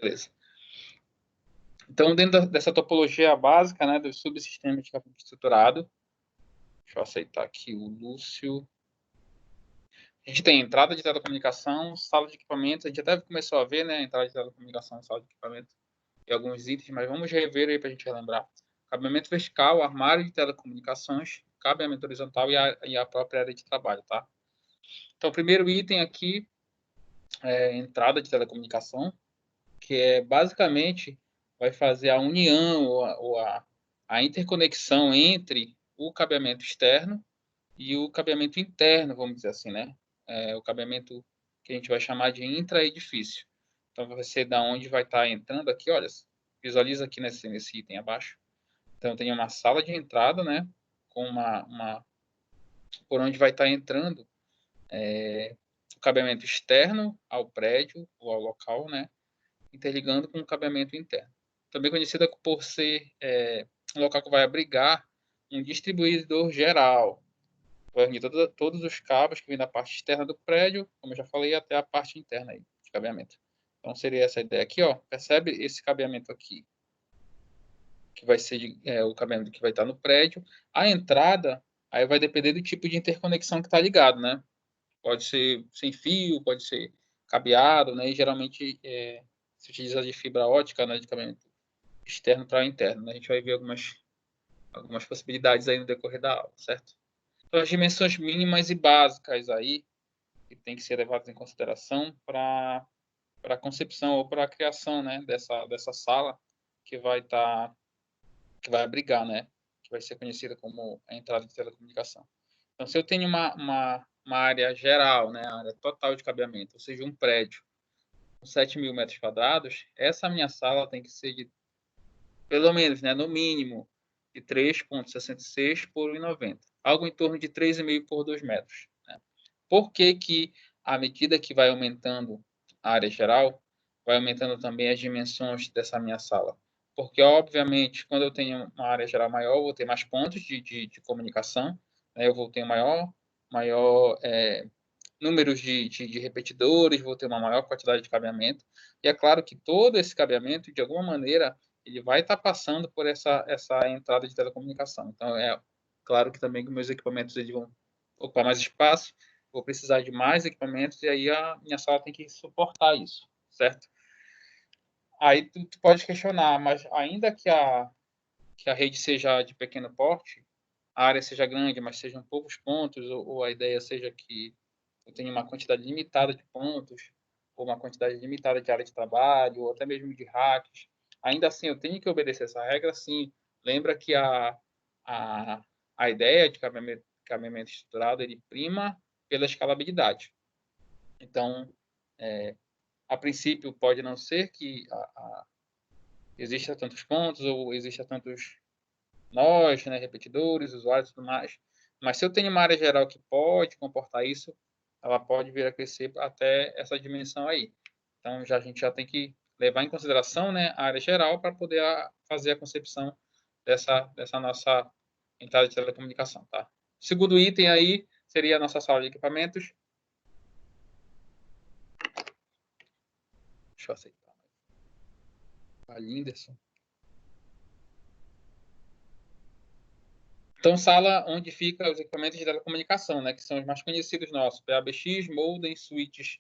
Beleza. Então, dentro dessa topologia básica, né, dos subsistemas de cabeamento estruturado, deixa eu aceitar aqui o Lúcio. A gente tem entrada de telecomunicação, sala de equipamentos, a gente até começou a ver, né, entrada de telecomunicação, sala de equipamento e alguns itens, mas vamos rever aí para a gente relembrar. Cabeamento vertical, armário de telecomunicações, cabeamento horizontal e a própria área de trabalho, tá? Então, o primeiro item aqui é entrada de telecomunicação, que é basicamente vai fazer a união ou a interconexão entre o cabeamento externo e o cabeamento interno, vamos dizer assim, né? O cabeamento que a gente vai chamar de intraedifício. Então, vai ser da onde vai estar entrando aqui, olha, visualiza aqui nesse item abaixo. Então, tem uma sala de entrada, né? Com por onde vai estar entrando o cabeamento externo ao prédio ou ao local, né? Interligando com o cabeamento interno. Também conhecida por ser um local que vai abrigar um distribuidor geral. Vai unir todos os cabos que vêm da parte externa do prédio, como eu já falei, até a parte interna aí, de cabeamento. Então, seria essa ideia aqui, ó. Percebe esse cabeamento aqui, que vai ser o cabeamento que vai estar no prédio. A entrada, aí vai depender do tipo de interconexão que está ligado, né? Pode ser sem fio, pode ser cabeado, né? E geralmente se utiliza de fibra ótica, né? De cabeamento externo para interno, né? A gente vai ver algumas possibilidades aí no decorrer da aula, certo? Então, as dimensões mínimas e básicas aí que tem que ser levadas em consideração para a concepção ou para a criação, né? Dessa sala que vai abrigar, né? Que vai ser conhecida como a entrada de telecomunicação. Então, se eu tenho uma área geral, né? A área total de cabeamento, ou seja, um prédio com 7.000 metros quadrados, essa minha sala tem que ser de, pelo menos, né? No mínimo, de 3,66 por 1,90. Algo em torno de 3,5 por 2 metros. Né? Por que à medida que vai aumentando a área geral, vai aumentando também as dimensões dessa minha sala? Porque, obviamente, quando eu tenho uma área geral maior, eu vou ter mais pontos de comunicação, né? Eu vou ter maior números de repetidores, vou ter uma maior quantidade de cabeamento. E é claro que todo esse cabeamento, de alguma maneira, ele vai estar passando por essa entrada de telecomunicação. Então, é claro que também que meus equipamentos eles vão ocupar mais espaço, vou precisar de mais equipamentos, e aí a minha sala tem que suportar isso, certo? Aí tu pode questionar, mas ainda que a rede seja de pequeno porte, a área seja grande, mas sejam poucos pontos, ou a ideia seja que eu tenho uma quantidade limitada de pontos, ou uma quantidade limitada de área de trabalho, ou até mesmo de hacks, ainda assim eu tenho que obedecer essa regra, sim. Lembra que a, a ideia de cabeamento estruturado, ele prima pela escalabilidade. Então, a princípio, pode não ser que exista tantos pontos, ou exista tantos nós, né, repetidores, usuários e tudo mais, mas se eu tenho uma área geral que pode comportar isso, ela pode vir a crescer até essa dimensão aí. Então, a gente já tem que levar em consideração, né, a área geral para poder fazer a concepção dessa nossa entrada de telecomunicação, tá? O segundo item aí seria a nossa sala de equipamentos. Deixa eu aceitar. A Linderson. Então, sala onde fica os equipamentos de telecomunicação, né, que são os mais conhecidos nossos, PABX, modem, switches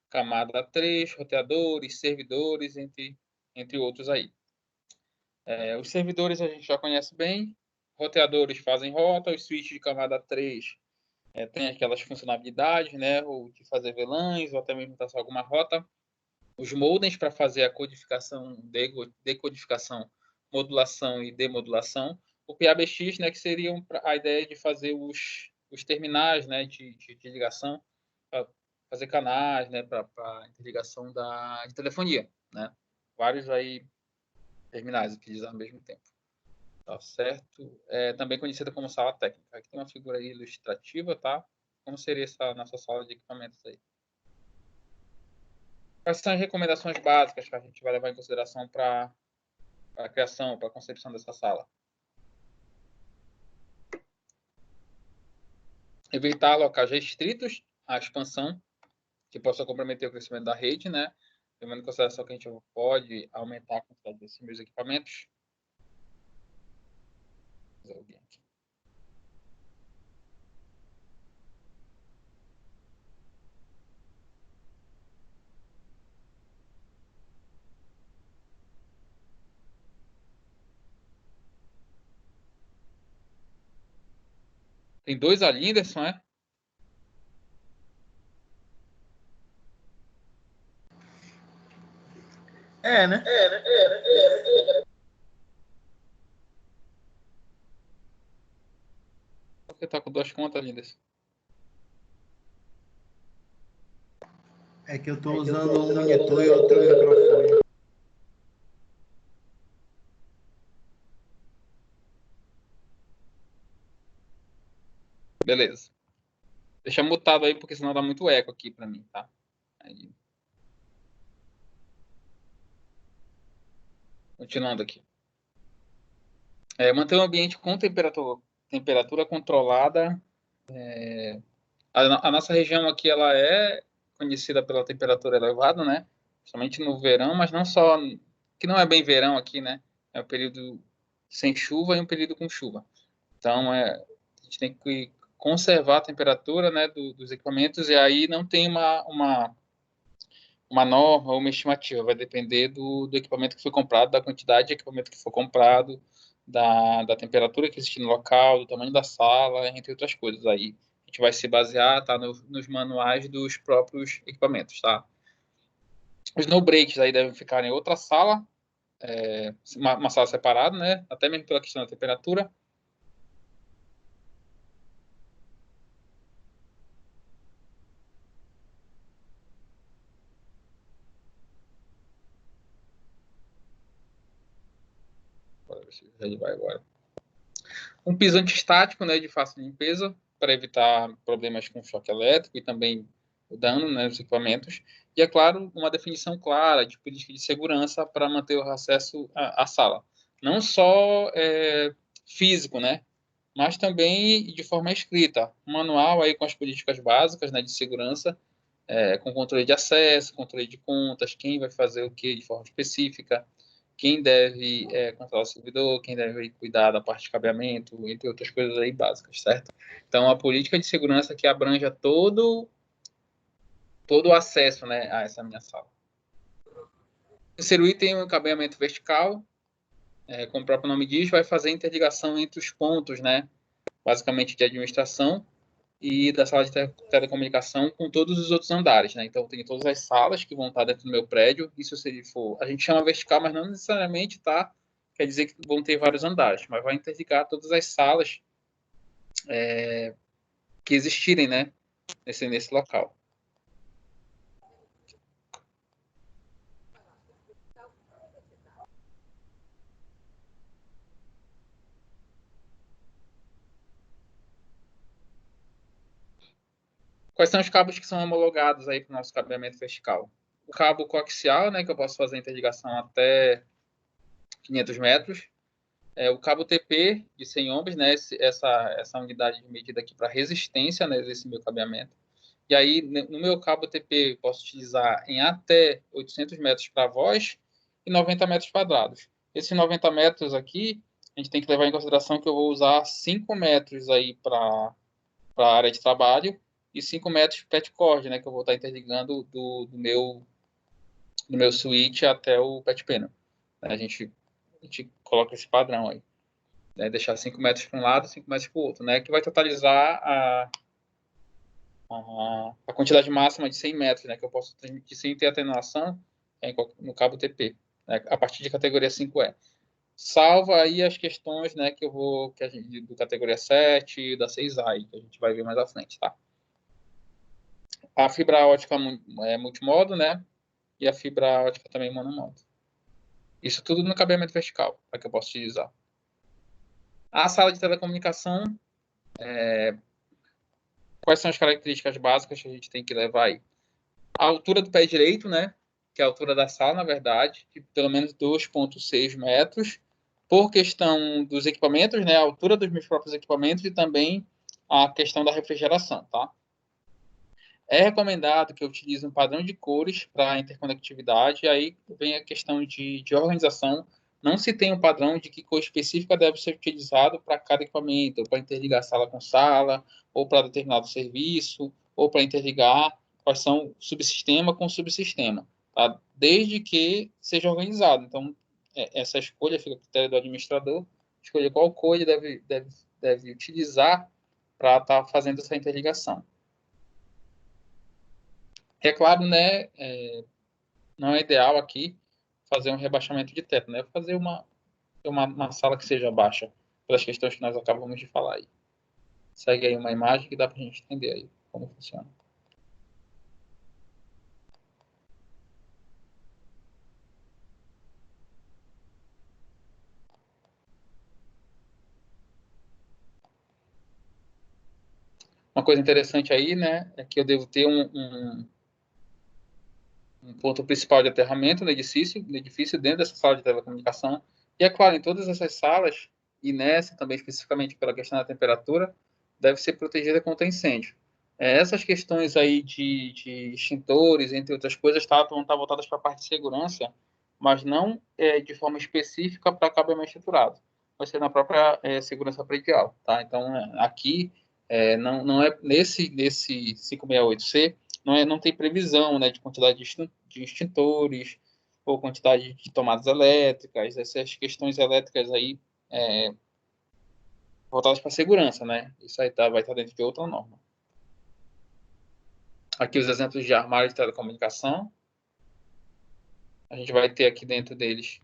camada 3, roteadores, servidores, entre outros aí. Os servidores a gente já conhece bem, roteadores fazem rota, os switches de camada 3 tem aquelas funcionalidades, né, ou de fazer VLANs, ou até mesmo traçar alguma rota. Os modems para fazer a codificação, decodificação, modulação e demodulação. O PABX, né, que seria a ideia de fazer os terminais, né, de ligação, para fazer canais, né, para interligação de telefonia, né? Vários aí terminais utilizando ao mesmo tempo. Tá certo? Também conhecida como sala técnica. Aqui tem uma figura aí ilustrativa, tá? Como seria essa nossa sala de equipamentos aí? Quais são as recomendações básicas que a gente vai levar em consideração para a criação, para a concepção dessa sala? Evitar locais restritos à expansão, que possa comprometer o crescimento da rede, né? levando em consideração que a gente pode aumentar a quantidade desses meus equipamentos. Vou fazer alguém aqui. Tem 2 ali, Anderson, é? Né? Você tá com 2 contas, Anderson? É que eu estou usando um monitor e outro microfone. Beleza. Deixa mutado aí, porque senão dá muito eco aqui para mim, tá? Aí. Continuando aqui. Manter o ambiente com temperatura controlada. A nossa região aqui ela é conhecida pela temperatura elevada, né? Somente no verão, mas não só, que não é bem verão aqui, né? É um período sem chuva e um período com chuva. Então, a gente tem que conservar a temperatura, né, dos equipamentos, e aí não tem uma norma ou uma estimativa, vai depender do equipamento que foi comprado, da quantidade de equipamento que for comprado, da temperatura que existe no local, do tamanho da sala, entre outras coisas. Aí a gente vai se basear, tá, nos manuais dos próprios equipamentos, tá? Os no breaks aí devem ficar em outra sala, uma sala separada, né? Até mesmo pela questão da temperatura. Bora ver se ele vai agora. Um piso antistático, né, de fácil limpeza, para evitar problemas com choque elétrico e também o dano, né, nos equipamentos. E, é claro, uma definição clara de política de segurança para manter o acesso à sala. Não só físico, né, mas também de forma escrita. Um manual aí com as políticas básicas, né, de segurança, com controle de acesso, controle de contas, quem vai fazer o que de forma específica, quem deve controlar o servidor, quem deve cuidar da parte de cabeamento, entre outras coisas aí básicas, certo? Então, a política de segurança que abranja todo o acesso, né, a essa minha sala. O terceiro item é o cabeamento vertical, como o próprio nome diz, vai fazer interligação entre os pontos, né, basicamente de administração e da sala de telecomunicação com todos os outros andares, né? Então, tem todas as salas que vão estar dentro do meu prédio. Isso se ele for, a gente chama vertical, mas não necessariamente tá, quer dizer que vão ter vários andares, mas vai interligar todas as salas que existirem, né? Nesse local. Quais são os cabos que são homologados aí para o nosso cabeamento vertical? O cabo coaxial, né, que eu posso fazer a interligação até 500 metros. O cabo TP de 100 ohms, né, essa unidade de medida aqui para resistência, né, desse meu cabeamento. E aí, no meu cabo TP, eu posso utilizar em até 800 metros para voz e 90 metros quadrados. Esses 90 metros aqui, a gente tem que levar em consideração que eu vou usar 5 metros aí para a área de trabalho e 5 metros petcord, né, que eu vou estar interligando do meu switch até o pet panel. A gente coloca esse padrão aí. Né, deixar 5 metros para um lado, 5 metros para o outro, né, que vai totalizar a quantidade máxima de 100 metros, né, que eu posso transmitir sem ter atenuação no cabo TP, né, a partir de categoria 5E. Salva aí as questões, né, que a gente, do categoria 7 da 6A, que a gente vai ver mais à frente, tá? A fibra ótica é multimodo, né, e a fibra ótica também monomodo. Isso tudo no cabeamento vertical, para que eu possa utilizar. A sala de telecomunicação, quais são as características básicas que a gente tem que levar aí? A altura do pé direito, né? Que é a altura da sala, na verdade, de pelo menos 2,6 metros, por questão dos equipamentos, né? A altura dos meus próprios equipamentos e também a questão da refrigeração, tá? É recomendado que eu utilize um padrão de cores para interconectividade, e aí vem a questão de organização. Não se tem um padrão de que cor específica deve ser utilizado para cada equipamento, ou para interligar sala com sala, ou para determinado serviço, ou para interligar quais são subsistema com subsistema, tá? Desde que seja organizado. Então, essa escolha fica a critério do administrador, escolher qual cor ele deve utilizar para estar fazendo essa interligação. É claro, né, não é ideal aqui fazer um rebaixamento de teto, né? Fazer uma sala que seja baixa, pelas questões que nós acabamos de falar aí. Segue aí uma imagem que dá para a gente entender aí como funciona. Uma coisa interessante aí, né, é que eu devo ter um ponto principal de aterramento no edifício dentro dessa sala de telecomunicação. E é claro, em todas essas salas, e nessa também especificamente pela questão da temperatura, deve ser protegida contra incêndio. Essas questões aí de extintores, entre outras coisas, vão estar voltadas para a parte de segurança, mas não de forma específica para cabeamento estruturado. Vai ser na própria segurança predial, tá? Então, aqui, não é nesse 568C, não tem previsão, né, de quantidade de extintores ou quantidade de tomadas elétricas, essas questões elétricas aí voltadas para segurança, né? Isso aí vai estar dentro de outra norma. Aqui os exemplos de armário de telecomunicação. A gente vai ter aqui dentro deles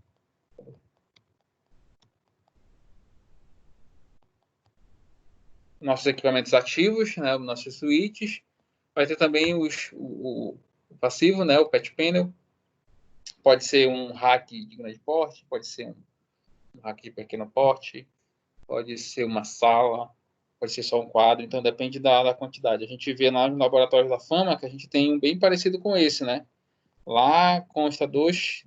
nossos equipamentos ativos, né, nossos switches. Vai ter também o passivo, né, o patch panel. Pode ser um rack de grande porte, pode ser um rack de pequeno porte, pode ser uma sala, pode ser só um quadro, então depende da quantidade. A gente vê lá no Laboratório da Fama que a gente tem um bem parecido com esse, né? Lá consta dois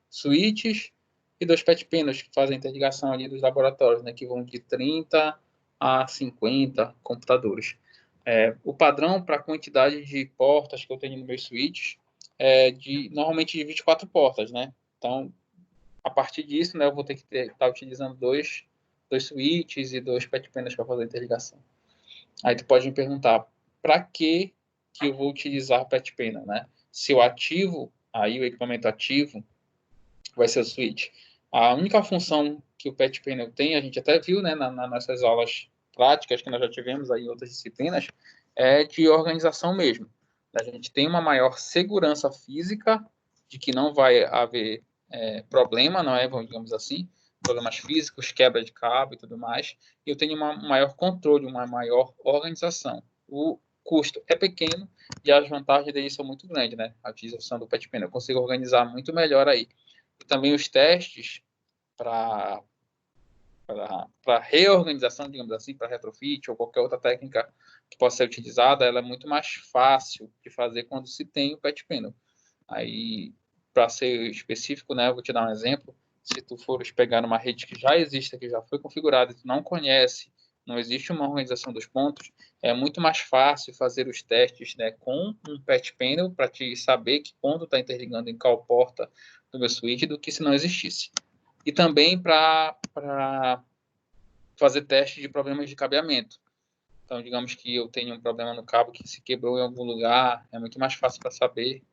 switches e 2 patch panels que fazem a interligação ali dos laboratórios, né? Que vão de 30 a 50 computadores. O padrão para a quantidade de portas que eu tenho no meu switch é normalmente de 24 portas, né? Então, a partir disso, né, eu vou ter que estar utilizando dois switches e 2 patch panels para fazer a interligação. Aí tu pode me perguntar, para que eu vou utilizar patch panel, né? Se o ativo, aí o equipamento ativo vai ser o switch. A única função que o patch panel tem, a gente até viu, né, nas nossas aulas práticas que nós já tivemos aí em outras disciplinas, é de organização mesmo. A gente tem uma maior segurança física de que não vai haver problema, não é, digamos assim, problemas físicos, quebra de cabo e tudo mais, e eu tenho um maior controle, uma maior organização. O custo é pequeno e as vantagens dele são muito grandes, né? A utilização do patch panel, eu consigo organizar muito melhor aí. E também os testes para reorganização, digamos assim, para retrofit ou qualquer outra técnica que possa ser utilizada, ela é muito mais fácil de fazer quando se tem o patch panel. Aí, para ser específico, né, eu vou te dar um exemplo. Se tu fores pegar uma rede que já existe, que já foi configurada, e tu não conhece, não existe uma organização dos pontos, é muito mais fácil fazer os testes, né, com um patch panel para te saber que ponto está interligando em qual porta do meu switch do que se não existisse. E também para fazer teste de problemas de cabeamento. Então, digamos que eu tenho um problema no cabo que se quebrou em algum lugar, é muito mais fácil para saber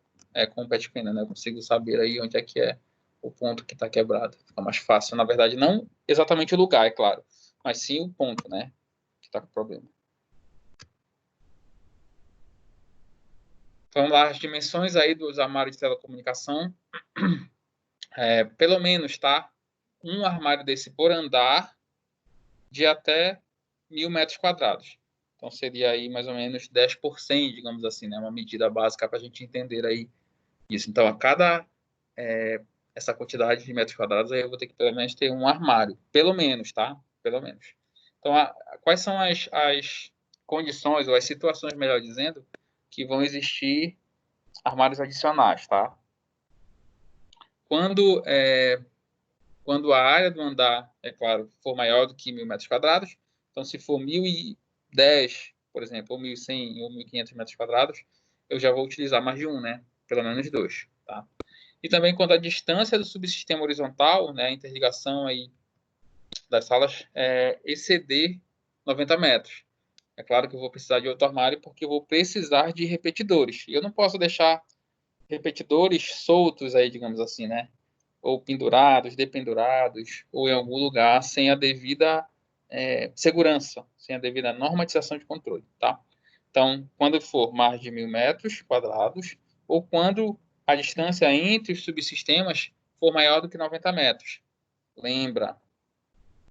com o patch panel, né? Eu consigo saber aí onde é que é o ponto que está quebrado. Fica mais fácil, na verdade, não exatamente o lugar, é claro, mas sim o ponto, né, que está com problema. Vamos lá, as dimensões aí dos armários de telecomunicação. Pelo menos, tá? Um armário desse por andar de até 1.000 metros quadrados. Então, seria aí mais ou menos 10%, digamos assim, né? Uma medida básica para a gente entender aí isso. Então, a cada essa quantidade de metros quadrados, aí eu vou ter que pelo menos ter um armário. Pelo menos, tá? Pelo menos. Então, quais são as condições, ou as situações, melhor dizendo, que vão existir armários adicionais, tá? Quando a área do andar, é claro, for maior do que 1.000 metros quadrados, então se for 1.010 por exemplo, ou 1.100 ou 1.500 metros quadrados, eu já vou utilizar mais de um, né? Pelo menos dois, tá? E também quando a distância do subsistema horizontal, né, a interligação aí das salas, exceder 90 metros. É claro que eu vou precisar de outro armário porque eu vou precisar de repetidores. E eu não posso deixar repetidores soltos aí, digamos assim, né? Ou pendurados, dependurados, ou em algum lugar sem a devida segurança, sem a devida normatização de controle, tá? Então, quando for mais de 1.000 metros quadrados, ou quando a distância entre os subsistemas for maior do que 90 metros. Lembra,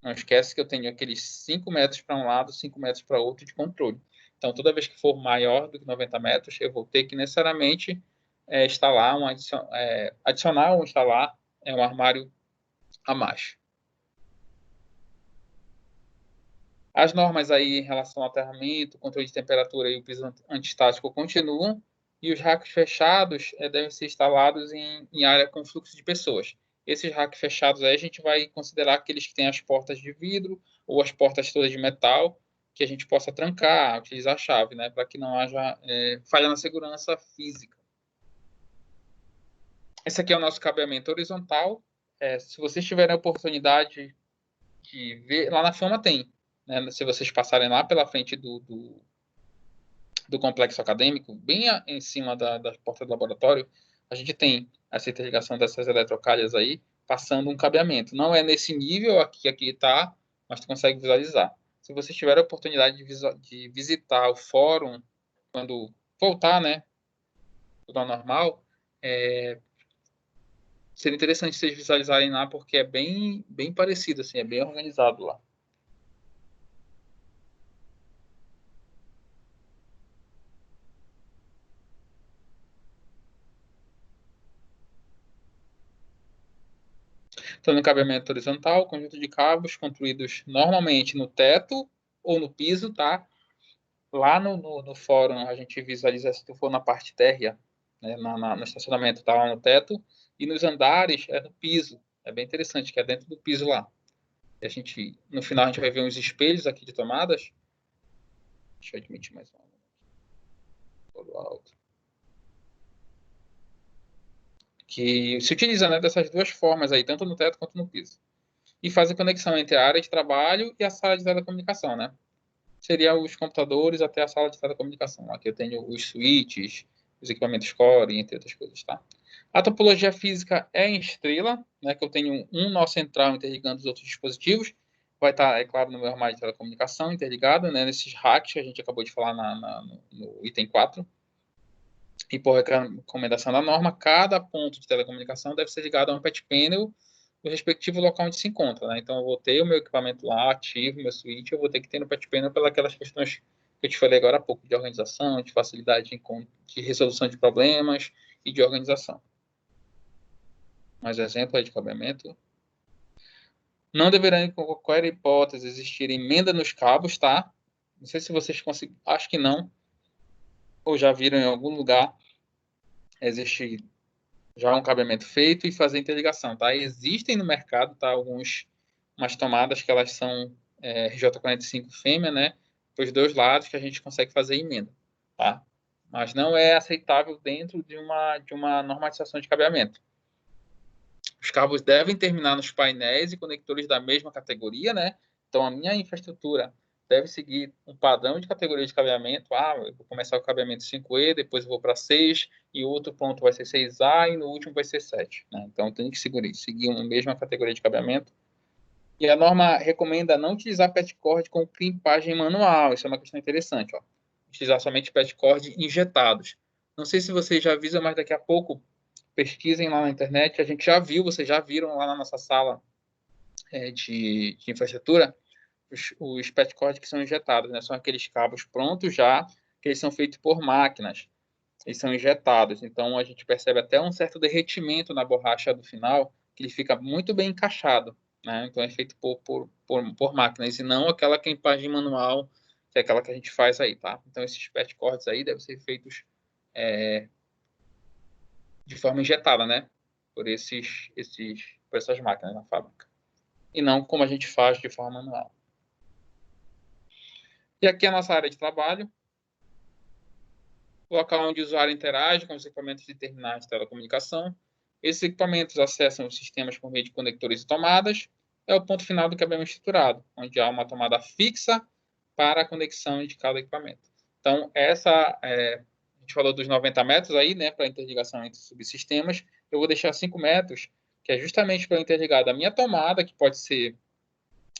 não esquece que eu tenho aqueles 5 metros para um lado, 5 metros para outro de controle. Então, toda vez que for maior do que 90 metros, eu vou ter que necessariamente instalar adicionar ou instalar um armário a mais. As normas aí em relação ao aterramento, controle de temperatura e o piso antistático continuam, e os racks fechados devem ser instalados em área com fluxo de pessoas. Esses racks fechados aí a gente vai considerar aqueles que têm as portas de vidro ou as portas todas de metal, que a gente possa trancar, utilizar a chave, né, para que não haja falha na segurança física. Esse aqui é o nosso cabeamento horizontal. Se vocês tiverem a oportunidade de ver, lá na Fama tem, né? Se vocês passarem lá pela frente do complexo acadêmico, bem em cima da porta do laboratório, a gente tem essa interligação dessas eletrocalhas aí, passando um cabeamento. Não é nesse nível aqui está, mas tu consegue visualizar. Se vocês tiverem a oportunidade de visitar o fórum, quando voltar, né, tudo ao normal, seria interessante vocês visualizarem lá, porque é bem parecido, assim, é bem organizado lá. Então, no cabeamento horizontal, conjunto de cabos construídos normalmente no teto ou no piso, tá? Lá no fórum, a gente visualiza, se tu for na parte térrea, né, no estacionamento, tá lá no teto, e nos andares é no piso. É bem interessante, que é dentro do piso lá. E no final, a gente vai ver uns espelhos aqui de tomadas. Deixa eu admitir mais um. Todo alto. Que se utiliza, né, dessas duas formas aí, tanto no teto quanto no piso. E faz a conexão entre a área de trabalho e a sala de telecomunicação, né? Seria os computadores até a sala de telecomunicação. Aqui eu tenho os switches, os equipamentos core, entre outras coisas, tá? A topologia física é em estrela, né, que eu tenho um nó central interligando os outros dispositivos. Vai estar, é claro, no meu armário de telecomunicação interligado, né, nesses racks que a gente acabou de falar no item 4. E por recomendação da norma, cada ponto de telecomunicação deve ser ligado a um patch panel do respectivo local onde se encontra, né? Então, eu vou ter o meu equipamento lá ativo, meu switch, eu vou ter que ter no patch panel pelas questões que eu te falei agora há pouco, de organização, de facilidade de resolução de problemas e de organização. Mais exemplo aí de cabeamento. Não deverá, em qualquer hipótese, existir emenda nos cabos, tá? Não sei se vocês conseguem, acho que não, ou já viram em algum lugar, existe já um cabeamento feito e fazer interligação, tá? Existem no mercado, tá? Umas tomadas que elas são RJ45 fêmea, né? Os dois lados que a gente consegue fazer emenda, tá? Mas não é aceitável dentro de uma normatização de cabeamento. Os cabos devem terminar nos painéis e conectores da mesma categoria, né? Então, a minha infraestrutura deve seguir um padrão de categoria de cabeamento. Eu vou começar o cabeamento 5E, depois eu vou para 6, e o outro ponto vai ser 6A, e no último vai ser 7. Né? Então, tem que seguir uma mesma categoria de cabeamento. E a norma recomenda não utilizar petcord com crimpagem manual. Isso é uma questão interessante. Ó. Utilizar somente petcord injetados. Não sei se vocês já avisam, mas daqui a pouco pesquisem lá na internet. A gente já viu, vocês já viram lá na nossa sala de infraestrutura, os petcord que são injetados, né? São aqueles cabos prontos já, que eles são feitos por máquinas. Eles são injetados. Então, a gente percebe até um certo derretimento na borracha do final, que ele fica muito bem encaixado. Né? Então, é feito por máquinas, e não aquela crimpagem manual, que é aquela que a gente faz aí, tá? Então, esses petcords aí devem ser feitos de forma injetada, né? Por essas máquinas na fábrica. E não como a gente faz de forma manual. E aqui é a nossa área de trabalho. local onde o usuário interage com os equipamentos de terminais de telecomunicação. Esses equipamentos acessam os sistemas por meio de conectores e tomadas. É o ponto final do cabeamento estruturado, onde há uma tomada fixa para a conexão de cada equipamento. Então, a gente falou dos 90 metros aí, né, para interligação entre subsistemas. Eu vou deixar 5 metros, que é justamente para interligar da minha tomada, que pode ser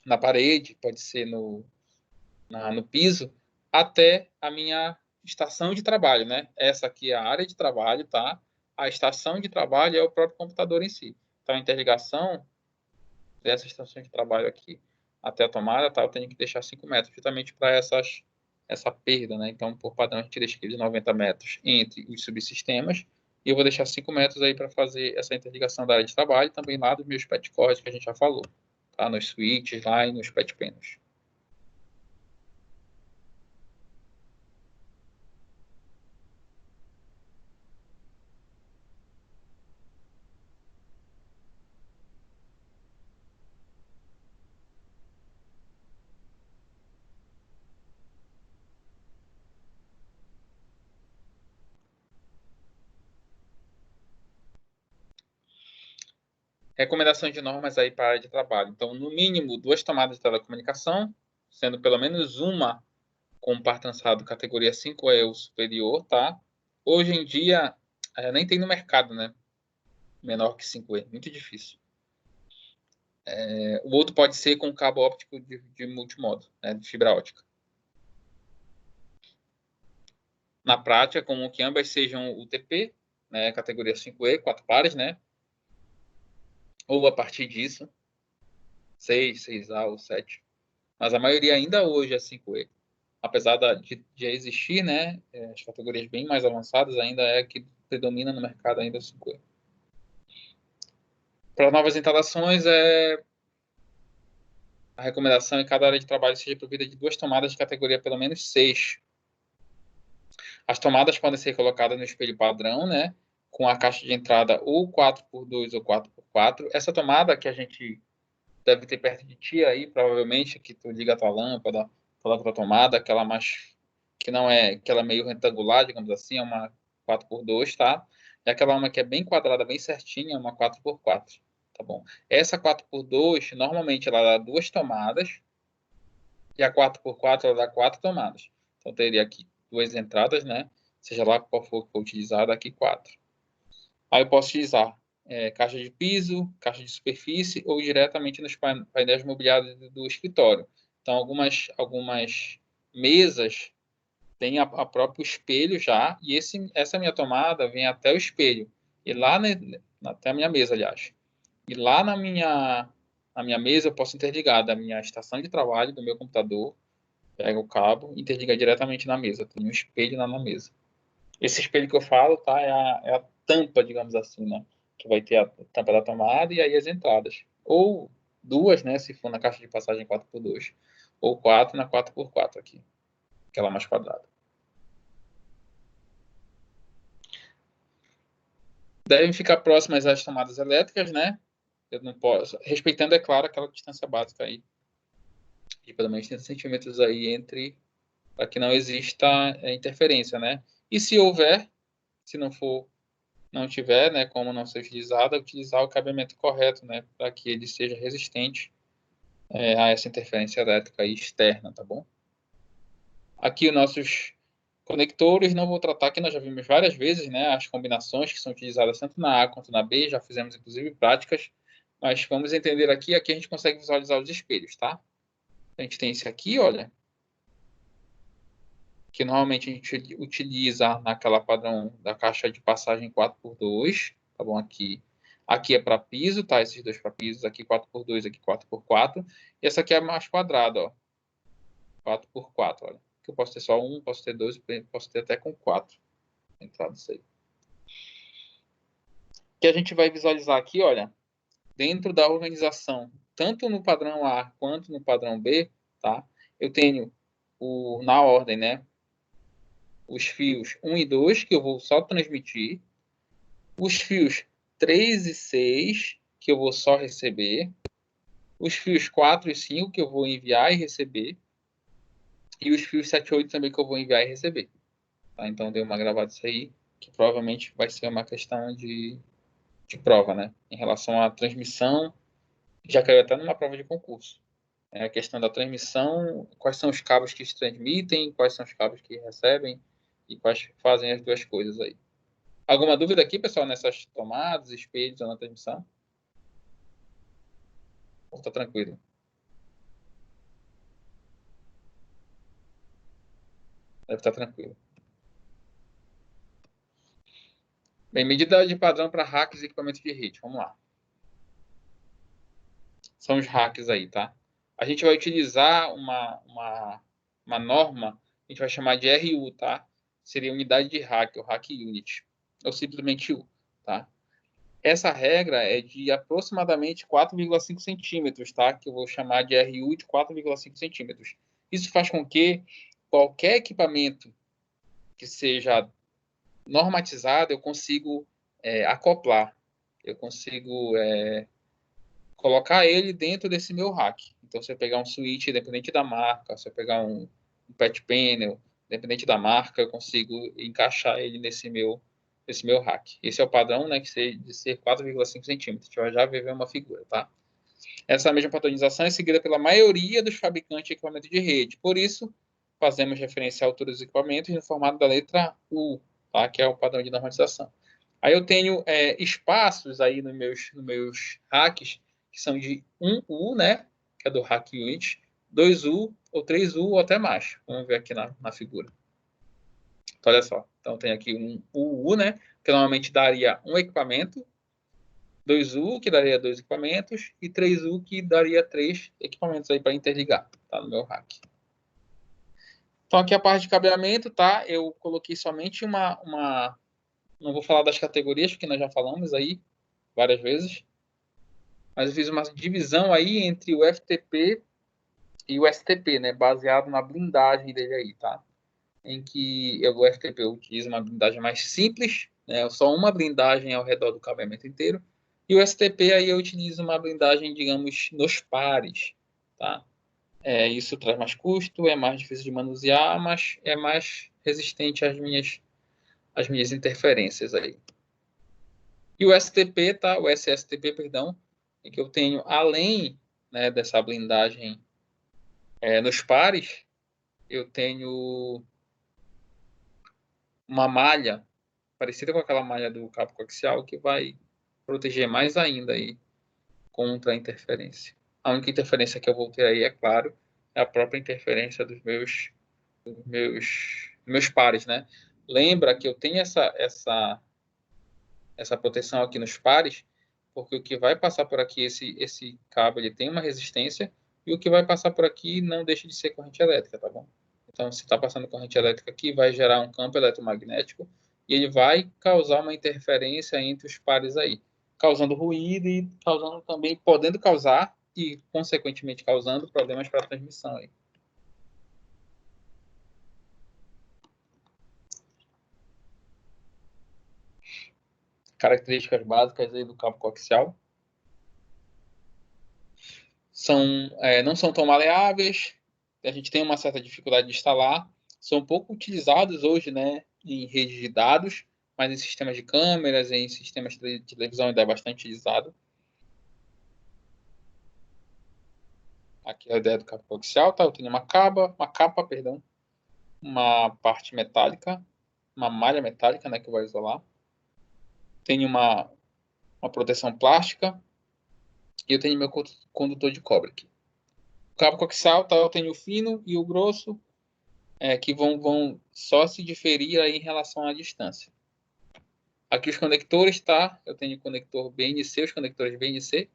na parede, pode ser no piso, até a minha estação de trabalho, né? Essa aqui é a área de trabalho, tá? A estação de trabalho é o próprio computador em si. Então, a interligação dessa estação de trabalho aqui até a tomada, tá? Eu tenho que deixar 5 metros, justamente para essa perda, né? Então, por padrão, a gente deixa aqui de 90 metros entre os subsistemas, e eu vou deixar 5 metros aí para fazer essa interligação da área de trabalho, também lá dos meus pet cords que a gente já falou, tá? Nos switches lá e nos pet panels. Recomendação de normas aí para a área de trabalho. Então, no mínimo, 2 tomadas de telecomunicação, sendo pelo menos uma com par trançado categoria 5E ou superior, tá? Hoje em dia, nem tem no mercado, né? Menor que 5E, muito difícil. O outro pode ser com cabo óptico de multimodo, né? De fibra ótica. Na prática, como que ambas sejam UTP, né? Categoria 5E, 4 pares, né? Ou a partir disso, 6, 6A ou 7. Mas a maioria ainda hoje é 5E. Apesar de existir, né, as categorias bem mais avançadas, ainda é que predomina no mercado ainda o 5E. Para novas instalações, a recomendação é que cada área de trabalho seja provida de 2 tomadas de categoria pelo menos 6. As tomadas podem ser colocadas no espelho padrão, né, com a caixa de entrada ou 4x2 ou 4x4. Essa tomada que a gente deve ter perto de ti aí, provavelmente, que tu liga a tua lâmpada, coloca a tua tomada, aquela mais que não é aquela meio retangular, digamos assim, é uma 4x2, tá? E aquela uma que é bem quadrada, bem certinha, é uma 4x4, tá bom? Essa 4x2, normalmente ela dá 2 tomadas, e a 4x4 ela dá 4 tomadas. Então teria aqui 2 entradas, né? Seja lá qual for que for utilizado, aqui 4. Aí eu posso utilizar caixa de piso, caixa de superfície ou diretamente nos painéis mobiliários do escritório. Então, algumas mesas têm a próprio espelho já, e essa minha tomada vem até o espelho, e lá até a minha mesa, aliás. E lá na minha mesa eu posso interligar da minha estação de trabalho, do meu computador, pega o cabo e interliga diretamente na mesa. Tem um espelho lá na mesa. Esse espelho que eu falo, tá, é a tampa, digamos assim, né? Que vai ter a tampa da tomada e aí as entradas. Ou 2, né? Se for na caixa de passagem 4x2. Ou 4 na 4x4 aqui. Aquela mais quadrada. Devem ficar próximas às tomadas elétricas, né? Eu não posso. Respeitando, é claro, aquela distância básica aí. De pelo menos 30 centímetros aí entre. Para que não exista interferência, né? E se houver, se não tiver, né, como não ser utilizada, utilizar o cabeamento correto, né, para que ele seja resistente a essa interferência elétrica externa, tá bom? Aqui os nossos conectores, não vou tratar aqui, nós já vimos várias vezes, né, as combinações que são utilizadas tanto na A quanto na B, já fizemos inclusive práticas, mas vamos entender aqui a gente consegue visualizar os espelhos, tá? A gente tem esse aqui, olha, que normalmente a gente utiliza naquela padrão da caixa de passagem 4x2, tá bom? Aqui é para piso, tá? Esses dois para pisos, aqui 4x2, aqui 4x4. E essa aqui é mais quadrada, ó. 4x4, olha. Que eu posso ter só um, posso ter dois, posso ter até com 4 entradas aí. Que a gente vai visualizar aqui, olha, dentro da organização, tanto no padrão A quanto no padrão B, tá? Eu tenho na ordem, né? Os fios 1 e 2, que eu vou só transmitir. Os fios 3 e 6, que eu vou só receber. Os fios 4 e 5, que eu vou enviar e receber. E os fios 7 e 8 também, que eu vou enviar e receber. Tá? Então, dei uma gravada isso aí, que provavelmente vai ser uma questão de prova, né? Em relação à transmissão, já caiu até numa prova de concurso. É a questão da transmissão, quais são os cabos que se transmitem, quais são os cabos que recebem e quais fazem as duas coisas aí. Alguma dúvida aqui, pessoal, nessas tomadas, espelhos ou na transmissão? Ou tá tranquilo? Deve estar tranquilo. Bem, medida de padrão para hacks e equipamentos de rede. Vamos lá. São os hacks aí, tá? A gente vai utilizar uma norma, a gente vai chamar de RU, tá? Seria unidade de hack, ou hack unit, ou simplesmente U, tá? Essa regra é de aproximadamente 4,5 centímetros, tá? Que eu vou chamar de RU de 4,5 centímetros. Isso faz com que qualquer equipamento que seja normatizado, eu consigo acoplar. Eu consigo colocar ele dentro desse meu rack. Então, se eu pegar um switch, independente da marca, se eu pegar um patch panel, independente da marca, eu consigo encaixar ele nesse meu rack. Esse é o padrão, né, de ser 4,5 centímetros. A gente vai já ver uma figura, tá? Essa mesma padronização é seguida pela maioria dos fabricantes de equipamento de rede. Por isso, fazemos referência à altura dos equipamentos no formato da letra U, tá? Que é o padrão de normatização. Aí eu tenho espaços aí nos meus racks que são de 1U, né? Que é do rack unit, 2U ou 3U ou até mais. Vamos ver aqui na figura. Então, olha só. Então tem aqui um UU, né? Que normalmente daria um equipamento, 2U, que daria 2 equipamentos, e 3U, que daria 3 equipamentos aí para interligar, tá? No meu rack. Então, aqui a parte de cabeamento, tá? Eu coloquei somente não vou falar das categorias, porque nós já falamos aí várias vezes, mas eu fiz uma divisão aí entre o FTP e o STP, né? Baseado na blindagem dele aí, tá? Em que o FTP utiliza uma blindagem mais simples, né? Só uma blindagem ao redor do cabeamento inteiro. E o STP aí eu utilizo uma blindagem, digamos, nos pares, tá? Isso traz mais custo, é mais difícil de manusear, mas é mais resistente às minhas interferências aí. E o STP, tá? O SSTP, perdão, é que eu tenho, além, né, dessa blindagem nos pares, eu tenho uma malha parecida com aquela malha do cabo coaxial que vai proteger mais ainda aí contra a interferência. A única interferência que eu vou ter aí, é claro, é a própria interferência dos meus pares, né? Lembra que eu tenho essa proteção aqui nos pares, porque o que vai passar por aqui, esse cabo, ele tem uma resistência, e o que vai passar por aqui não deixa de ser corrente elétrica, tá bom? Então, se está passando corrente elétrica aqui, vai gerar um campo eletromagnético, e ele vai causar uma interferência entre os pares aí, causando ruído e causando também, podendo causar, e consequentemente causando problemas para a transmissão aí. Características básicas aí do cabo coaxial não são tão maleáveis, a gente tem uma certa dificuldade de instalar, são pouco utilizados hoje, né, em redes de dados, mas em sistemas de câmeras, em sistemas de televisão ainda é bastante utilizado. Aqui é a ideia do cabo coaxial, tá? Eu tenho uma capa, perdão, uma parte metálica, uma malha metálica, né, que vai isolar. Tenho uma proteção plástica e eu tenho meu condutor de cobre aqui. O cabo coaxial, tá? Eu tenho o fino e o grosso, que vão só se diferir aí em relação à distância. Aqui os conectores, tá? Eu tenho o conector BNC, os conectores BNC.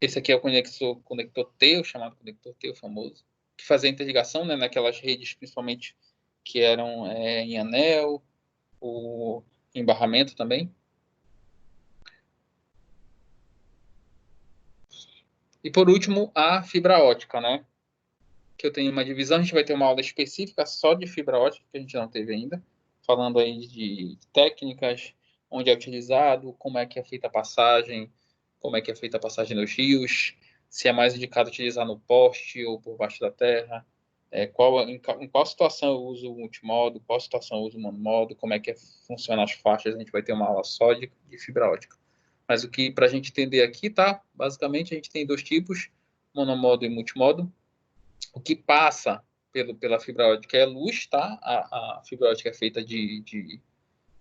Esse aqui é o conector T, o chamado conector T, o famoso, que fazia a interligação, né, naquelas redes, principalmente, que eram em anel, o em barramento também. E por último, a fibra ótica, né? Que eu tenho uma divisão, a gente vai ter uma aula específica só de fibra ótica, que a gente não teve ainda, falando aí de técnicas, onde é utilizado, como é que é feita a passagem, como é que é feita a passagem nos rios, se é mais indicado utilizar no poste ou por baixo da terra, Em qual situação eu uso o multimodo, qual situação eu uso o monomodo, como é que funciona as faixas, a gente vai ter uma aula só de fibra ótica. Mas o que, para a gente entender aqui, tá? Basicamente, a gente tem dois tipos, monomodo e multimodo. O que passa pela fibra ótica é luz, tá? A fibra ótica é feita de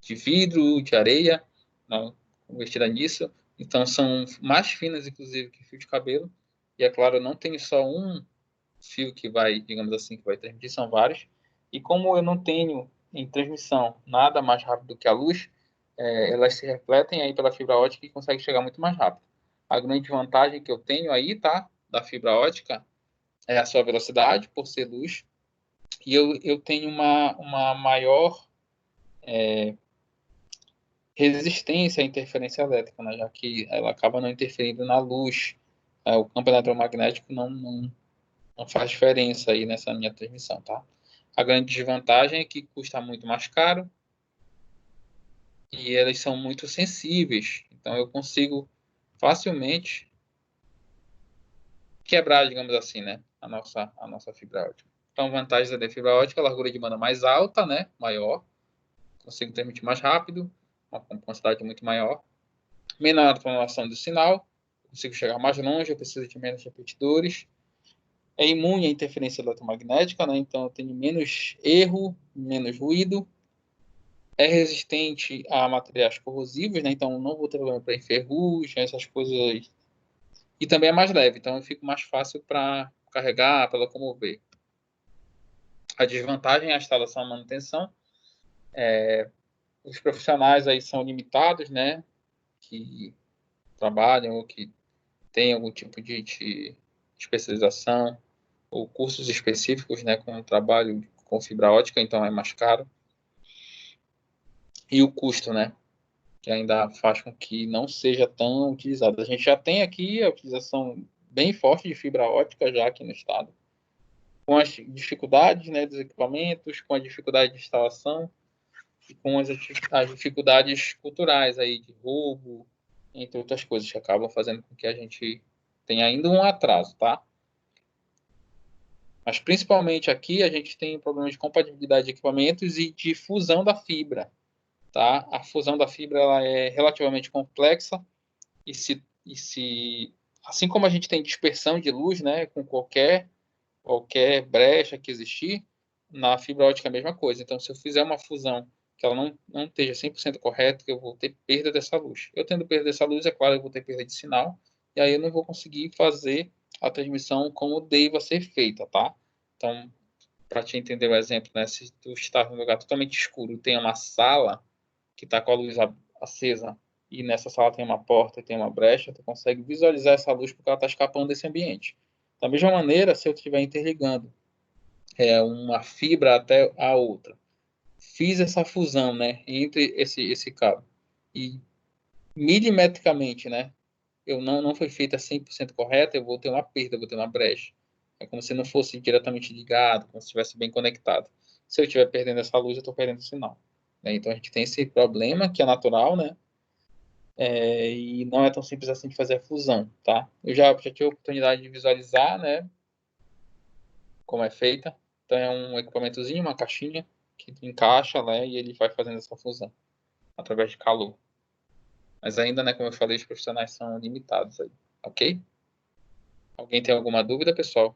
vidro, de areia, não, convertida nisso. Então, são mais finas, inclusive, que fio de cabelo. E, é claro, não tem só um fio que vai, digamos assim, que vai transmitir, são vários. E como eu não tenho em transmissão nada mais rápido que a luz, elas se refletem aí pela fibra ótica e conseguem chegar muito mais rápido. A grande vantagem que eu tenho aí, tá, da fibra ótica é a sua velocidade, por ser luz, e eu tenho uma maior resistência à interferência elétrica, né, já que ela acaba não interferindo na luz. O campo eletromagnético não faz diferença aí nessa minha transmissão, tá? A grande desvantagem é que custa muito mais caro e elas são muito sensíveis. Então eu consigo facilmente quebrar, digamos assim, né, a nossa fibra ótica. Então, vantagens da fibra ótica, a largura de banda mais alta, né, maior, consigo transmitir mais rápido, uma quantidade muito maior, menor atenuação do sinal, consigo chegar mais longe, eu preciso de menos repetidores, é imune à interferência eletromagnética, né, então eu tenho menos erro, menos ruído, é resistente a materiais corrosivos, né, então não vou ter problema para ferrugem, essas coisas. E também é mais leve, então eu fico mais fácil para carregar, para locomover. A desvantagem é a instalação e manutenção. Os profissionais aí são limitados, né, que trabalham ou que têm algum tipo de especialização ou cursos específicos, né, com trabalho com fibra ótica, então é mais caro. E o custo, né, que ainda faz com que não seja tão utilizado. A gente já tem aqui a utilização bem forte de fibra ótica já aqui no estado, com as dificuldades, né, dos equipamentos, com a dificuldade de instalação e com as dificuldades culturais aí de roubo, entre outras coisas que acabam fazendo com que a gente tenha ainda um atraso, tá? Mas principalmente aqui a gente tem problemas de compatibilidade de equipamentos e de fusão da fibra, tá? A fusão da fibra ela é relativamente complexa e assim como a gente tem dispersão de luz, né, com qualquer brecha que existir, na fibra ótica é a mesma coisa. Então, se eu fizer uma fusão que ela não esteja 100% correta, eu vou ter perda dessa luz. Eu tendo perda dessa luz, é claro, eu vou ter perda de sinal, e aí eu não vou conseguir fazer a transmissão como deva ser feita, tá? Então, para te entender o exemplo, né, se tu está num lugar totalmente escuro e tem uma sala que está com a luz acesa, e nessa sala tem uma porta e tem uma brecha, tu consegue visualizar essa luz porque ela está escapando desse ambiente. Da mesma maneira, se eu estiver interligando uma fibra até a outra, fiz essa fusão, né, entre esse cabo e milimetricamente, né, não foi feita 100% correta, eu vou ter uma perda, eu vou ter uma brecha. É como se não fosse diretamente ligado, como se estivesse bem conectado. Se eu estiver perdendo essa luz, eu estou perdendo o sinal. Né? Então a gente tem esse problema que é natural, né? E não é tão simples assim de fazer a fusão, tá? Eu já tive a oportunidade de visualizar, né, como é feita. Então é um equipamentozinho, uma caixinha que encaixa, né, e ele vai fazendo essa fusão através de calor. Mas ainda, né, como eu falei, os profissionais são limitados aí, ok? Alguém tem alguma dúvida, pessoal?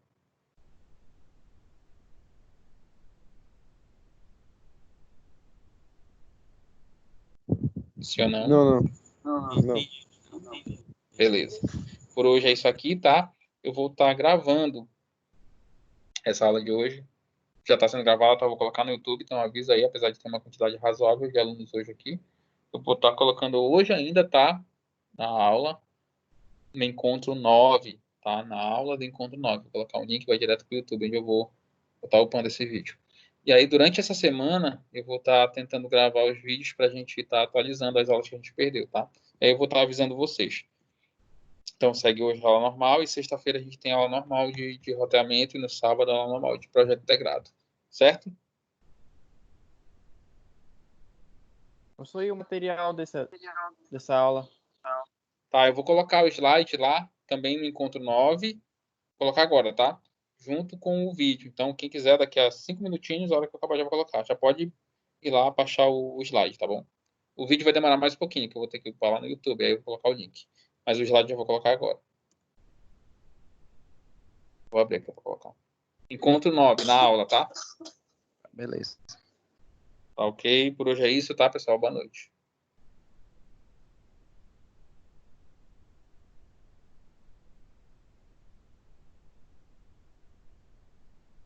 Sim ou não? Não. Beleza. Por hoje é isso aqui, tá? Eu vou estar gravando essa aula de hoje. Já está sendo gravada, tá? Eu vou colocar no YouTube, então avisa aí, apesar de ter uma quantidade razoável de alunos hoje aqui. Eu vou estar colocando hoje ainda, tá? Na aula, no encontro 9, tá? Na aula do encontro 9. Vou colocar um link, vai direto para o YouTube, onde eu vou estar upando esse vídeo. E aí, durante essa semana, eu vou estar tentando gravar os vídeos para a gente estar atualizando as aulas que a gente perdeu, tá? E aí eu vou estar avisando vocês. Então, segue hoje a aula normal e sexta-feira a gente tem aula normal de roteamento e no sábado a aula normal de projeto integrado. Certo? Possui o material dessa aula. Tá, eu vou colocar o slide lá, também no encontro 9. Vou colocar agora, tá? junto com o vídeo. Então, quem quiser, daqui a 5 minutinhos, a hora que eu acabar, já vou colocar. Já pode ir lá baixar o slide, tá bom? O vídeo vai demorar mais um pouquinho, que eu vou ter que ir lá no YouTube, aí eu vou colocar o link. Mas o slide eu vou colocar agora. Vou abrir aqui para colocar. Encontro 9 na aula, tá? Beleza. Tá ok? Por hoje é isso, tá, pessoal? Boa noite.